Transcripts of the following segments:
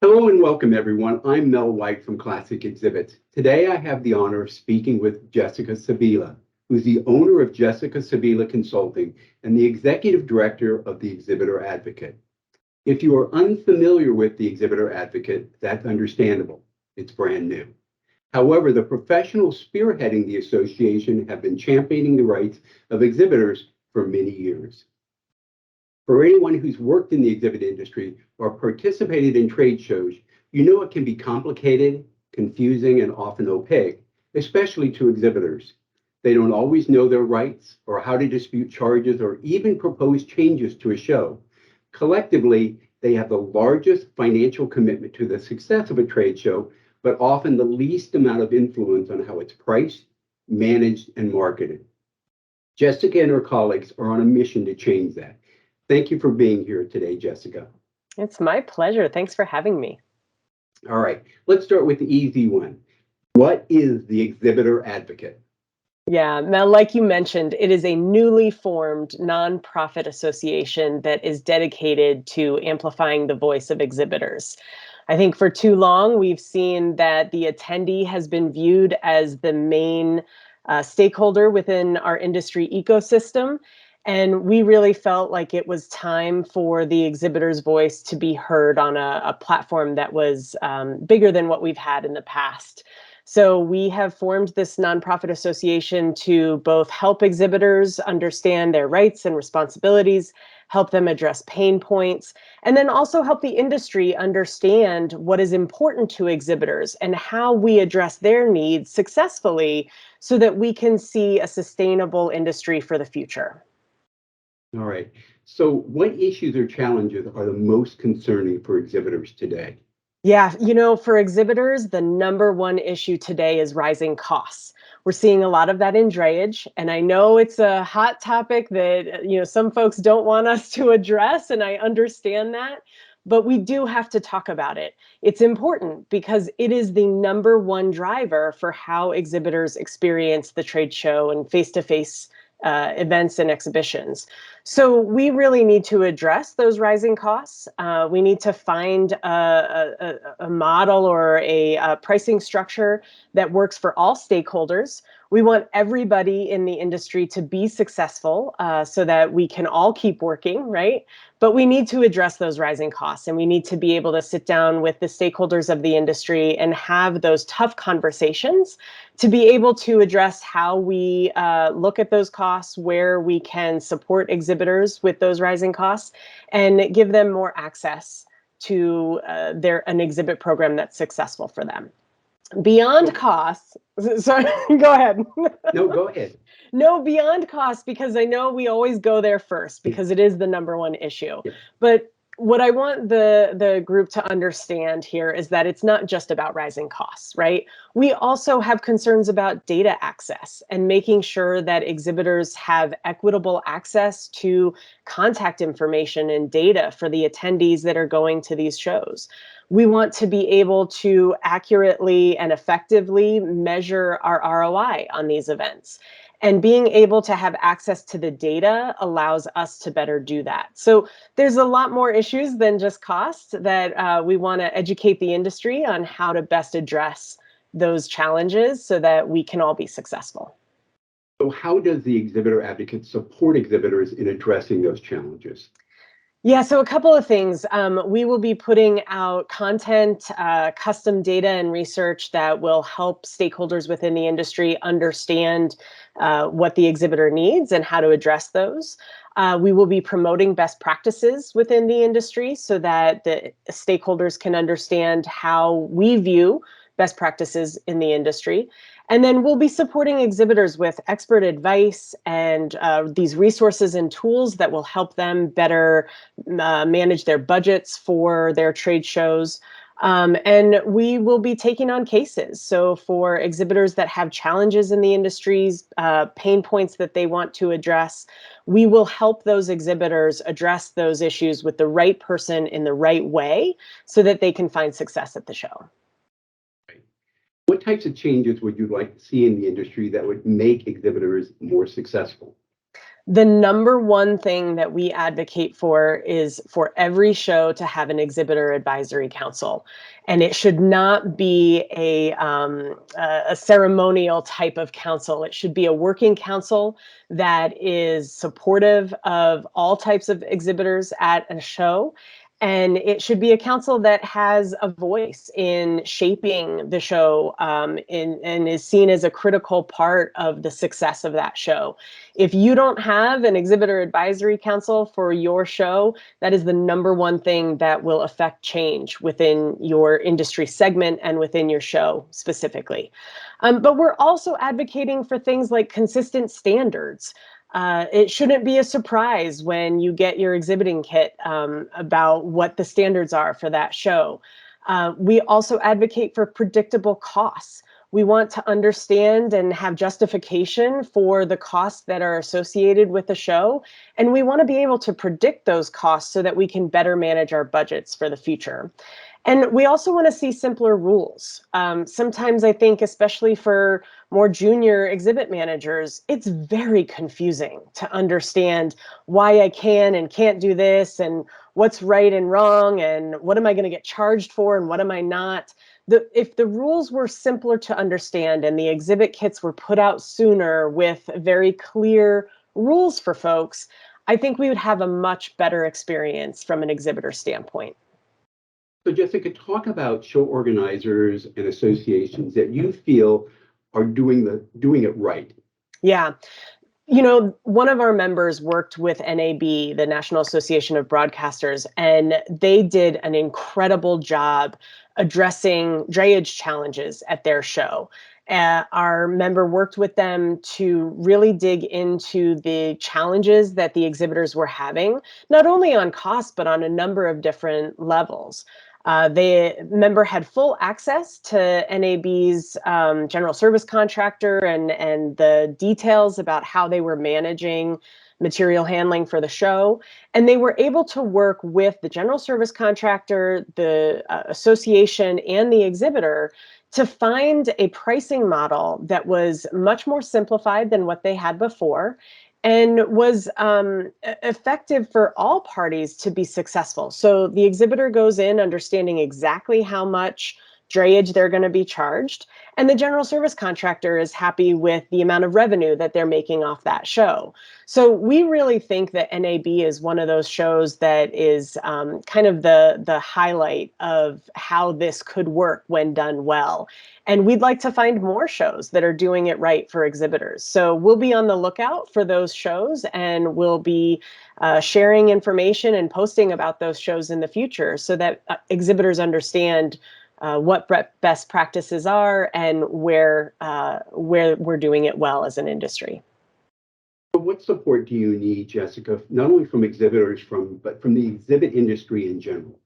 Hello and welcome, everyone. I'm Mel White from Classic Exhibits. Today, I have the honor of speaking with Jessica Sibila, who's the owner of Jessica Sibila Consulting and the executive director of the Exhibitor Advocate. If you are unfamiliar with the Exhibitor Advocate, that's understandable. It's brand new. However, the professionals spearheading the association have been championing the rights of exhibitors for many years. For anyone who's worked in the exhibit industry or participated in trade shows, you know it can be complicated, confusing, and often opaque, especially to exhibitors. They don't always know their rights or how to dispute charges or even propose changes to a show. Collectively, they have the largest financial commitment to the success of a trade show, but often the least amount of influence on how it's priced, managed, and marketed. Jessica and her colleagues are on a mission to change that. Thank you for being here today, Jessica. It's my pleasure. Thanks for having me. All right, let's start with the easy one. What is the Exhibitor Advocate? Yeah, Mel, like you mentioned, it is a newly formed nonprofit association that is dedicated to amplifying the voice of exhibitors. I think for too long, we've seen that the attendee has been viewed as the main stakeholder within our industry ecosystem. And we really felt like it was time for the exhibitor's voice to be heard on a platform that was bigger than what we've had in the past. So we have formed this nonprofit association to both help exhibitors understand their rights and responsibilities, help them address pain points, and then also help the industry understand what is important to exhibitors and how we address their needs successfully so that we can see a sustainable industry for the future. All right. So what issues or challenges are the most concerning for exhibitors today? Yeah, for exhibitors, the number one issue today is rising costs. We're seeing a lot of that in drayage, and I know it's a hot topic that, some folks don't want us to address, and I understand that, but we do have to talk about it. It's important because it is the number one driver for how exhibitors experience the trade show and face-to-face events and exhibitions. So we really need to address those rising costs. We need to find a model or a pricing structure that works for all stakeholders. We want everybody in the industry to be successful so that we can all keep working, right? But we need to address those rising costs, and we need to be able to sit down with the stakeholders of the industry and have those tough conversations to be able to address how we look at those costs, where we can support exhibitors with those rising costs, and give them more access to an exhibit program that's successful for them. Beyond costs, sorry, go ahead. No, go ahead. No, beyond cost, because I know we always go there first because it is the number one issue. Yeah. But what I want the group to understand here is that it's not just about rising costs, right? We also have concerns about data access and making sure that exhibitors have equitable access to contact information and data for the attendees that are going to these shows. We want to be able to accurately and effectively measure our ROI on these events. And being able to have access to the data allows us to better do that. So there's a lot more issues than just cost that we want to educate the industry on how to best address those challenges so that we can all be successful. So how does the Exhibitor Advocate support exhibitors in addressing those challenges? Yeah, so a couple of things. We will be putting out content, custom data and research that will help stakeholders within the industry understand what the exhibitor needs and how to address those. We will be promoting best practices within the industry so that the stakeholders can understand how we view best practices in the industry. And then we'll be supporting exhibitors with expert advice and these resources and tools that will help them better manage their budgets for their trade shows. And we will be taking on cases. So for exhibitors that have challenges in the industries, pain points that they want to address, we will help those exhibitors address those issues with the right person in the right way so that they can find success at the show. What types of changes would you like to see in the industry that would make exhibitors more successful? The number one thing that we advocate for is for every show to have an exhibitor advisory council. And it should not be a ceremonial type of council. It should be a working council that is supportive of all types of exhibitors at a show. And it should be a council that has a voice in shaping the show, and is seen as a critical part of the success of that show. If you don't have an exhibitor advisory council for your show, that is the number one thing that will affect change within your industry segment and within your show specifically. But we're also advocating for things like consistent standards. It shouldn't be a surprise when you get your exhibiting kit about what the standards are for that show. We also advocate for predictable costs. We want to understand and have justification for the costs that are associated with the show. And we want to be able to predict those costs so that we can better manage our budgets for the future. And we also want to see simpler rules. Sometimes I think, especially for more junior exhibit managers, it's very confusing to understand why I can and can't do this, and what's right and wrong, and what am I going to get charged for, and what am I not. If the rules were simpler to understand and the exhibit kits were put out sooner with very clear rules for folks, I think we would have a much better experience from an exhibitor standpoint. So Jessica, talk about show organizers and associations that you feel are doing it right. Yeah. One of our members worked with NAB, the National Association of Broadcasters, and they did an incredible job addressing drayage challenges at their show. Our member worked with them to really dig into the challenges that the exhibitors were having, not only on cost, but on a number of different levels. The member had full access to NAB's general service contractor and the details about how they were managing material handling for the show. And they were able to work with the general service contractor, the association, and the exhibitor to find a pricing model that was much more simplified than what they had before, and was effective for all parties to be successful. So the exhibitor goes in understanding exactly how much drayage they're going to be charged, and the general service contractor is happy with the amount of revenue that they're making off that show. So we really think that NAB is one of those shows that is kind of the highlight of how this could work when done well. And we'd like to find more shows that are doing it right for exhibitors. So we'll be on the lookout for those shows, and we'll be sharing information and posting about those shows in the future so that exhibitors understand what best practices are and where we're doing it well as an industry. What support do you need, Jessica, not only from exhibitors, but from the exhibit industry in general?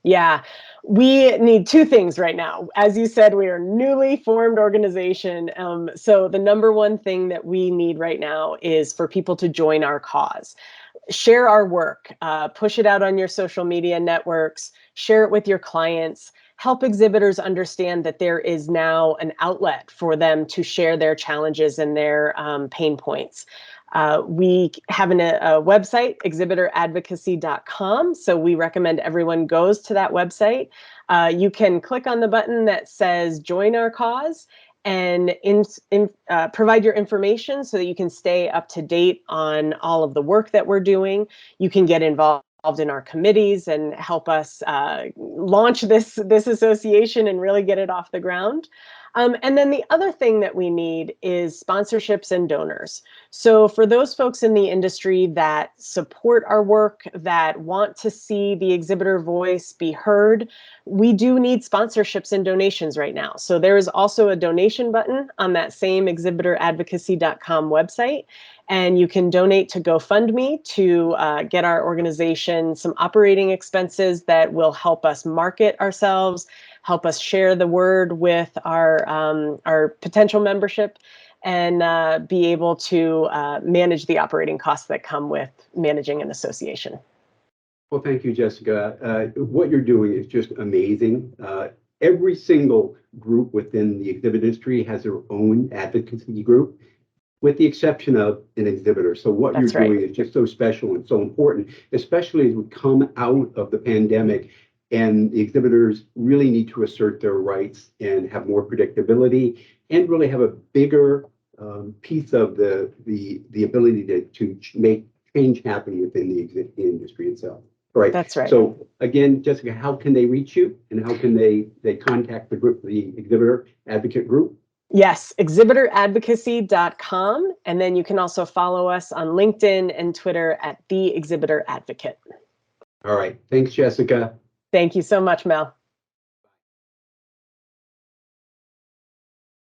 Yeah, we need two things right now. As you said, we are a newly formed organization. So the number one thing that we need right now is for people to join our cause. Share our work, push it out on your social media networks, share it with your clients, help exhibitors understand that there is now an outlet for them to share their challenges and their pain points. We have a website, exhibitoradvocacy.com. So we recommend everyone goes to that website. You can click on the button that says join our cause and provide your information so that you can stay up to date on all of the work that we're doing. You can get involved in our committees and help us launch this association and really get it off the ground. And then the other thing that we need is sponsorships and donors. So for those folks in the industry that support our work, that want to see the exhibitor voice be heard, we do need sponsorships and donations right now. So there is also a donation button on that same exhibitoradvocacy.com website. And you can donate to GoFundMe to get our organization some operating expenses that will help us market ourselves, help us share the word with our potential membership, and be able to manage the operating costs that come with managing an association. Well, thank you, Jessica. What you're doing is just amazing. Every single group within the exhibit industry has their own advocacy group. with the exception of an exhibitor. So what you're That's right. doing is just so special and so important, especially as we come out of the pandemic and the exhibitors really need to assert their rights and have more predictability and really have a bigger piece of the ability to make change happen within the existing industry itself. All right. That's right. So again, Jessica, how can they reach you and how can they contact the group, the Exhibitor Advocate Group? Yes, exhibitoradvocacy.com. And then you can also follow us on LinkedIn and Twitter at The Exhibitor Advocate. All right. Thanks, Jessica. Thank you so much, Mel.